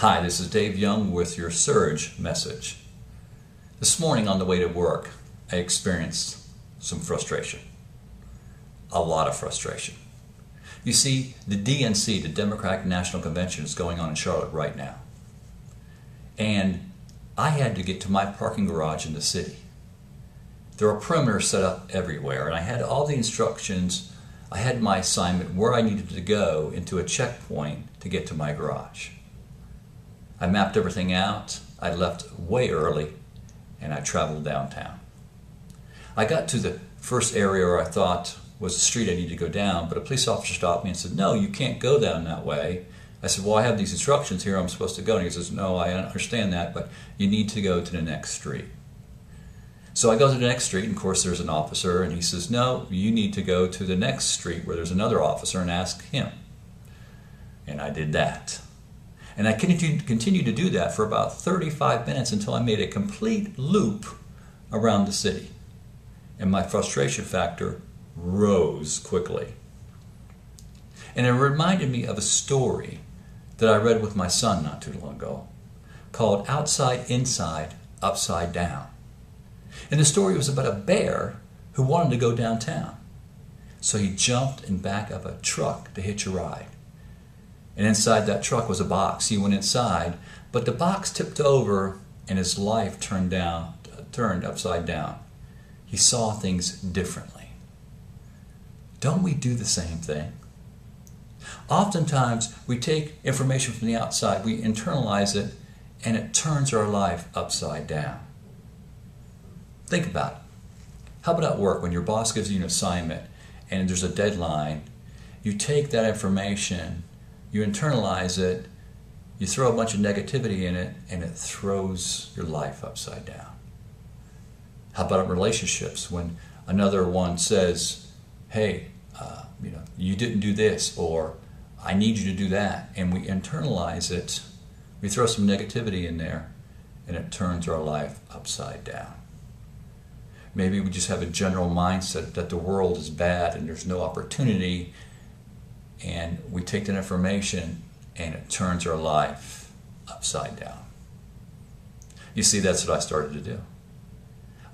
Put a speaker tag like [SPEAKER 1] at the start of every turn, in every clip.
[SPEAKER 1] Hi, this is Dave Young with your Surge message. This morning on the way to work, I experienced some frustration. A lot of frustration. You see, the DNC, the Democratic National Convention, is going on in Charlotte right now. And I had to get to my parking garage in the city. There are perimeters set up everywhere, and I had all the instructions. I had my assignment where I needed to go into a checkpoint to get to my garage. I mapped everything out. I left way early, and I traveled downtown. I got to the first area where I thought was the street I needed to go down, but a police officer stopped me and said, "No, you can't go down that way." I said, "Well, I have these instructions here I'm supposed to go." And he says, "No, I understand that, but you need to go to the next street." So I go to the next street, and of course there's an officer, and he says, "No, you need to go to the next street where there's another officer and ask him." And I did that. And I continued to do that for about 35 minutes until I made a complete loop around the city. And my frustration factor rose quickly. And it reminded me of a story that I read with my son not too long ago called Outside, Inside, Upside Down. And the story was about a bear who wanted to go downtown. So he jumped in back of a truck to hitch a ride. And inside that truck was a box. He went inside, but the box tipped over and his life turned upside down. He saw things differently. Don't we do the same thing? Oftentimes, we take information from the outside, we internalize it, and it turns our life upside down. Think about it. How about at work when your boss gives you an assignment and there's a deadline? You take that information, you internalize it, you throw a bunch of negativity in it, and it throws your life upside down. How about in relationships when another one says, "Hey, you didn't do this," or "I need you to do that," and we internalize it, we throw some negativity in there, and it turns our life upside down. Maybe we just have a general mindset that the world is bad and there's no opportunity, and we take that information and it turns our life upside down. You see, that's what I started to do.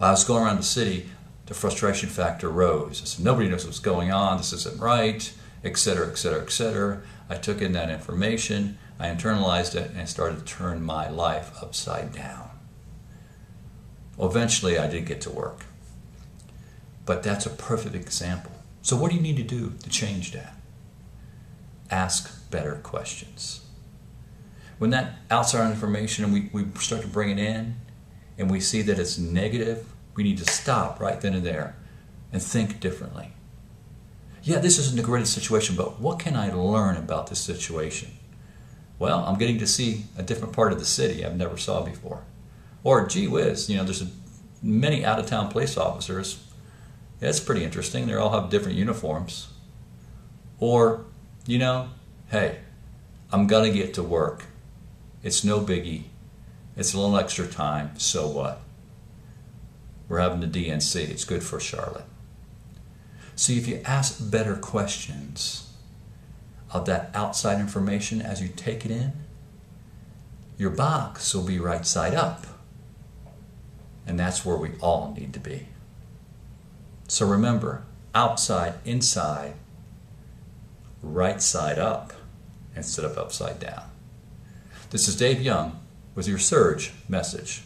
[SPEAKER 1] I was going around the city, the frustration factor rose. I said, nobody knows what's going on, this isn't right, etc., etc., etc. I took in that information, I internalized it, and I started to turn my life upside down. Well, eventually I did get to work. But that's a perfect example. So what do you need to do to change that? Ask better questions. When that outside information and we start to bring it in and we see that it's negative, we need to stop right then and there and think differently. Yeah, this isn't the greatest situation, but what can I learn about this situation? Well, I'm getting to see a different part of the city I've never saw before. Or, gee whiz, there's many out-of-town police officers. Yeah, it's pretty interesting. They all have different uniforms. Or, hey, I'm going to get to work. It's no biggie. It's a little extra time. So what? We're having the DNC. It's good for Charlotte. See, if you ask better questions of that outside information as you take it in, your box will be right side up. And that's where we all need to be. So remember, outside, inside, right side up instead of upside down. This is Dave Young with your Surge message.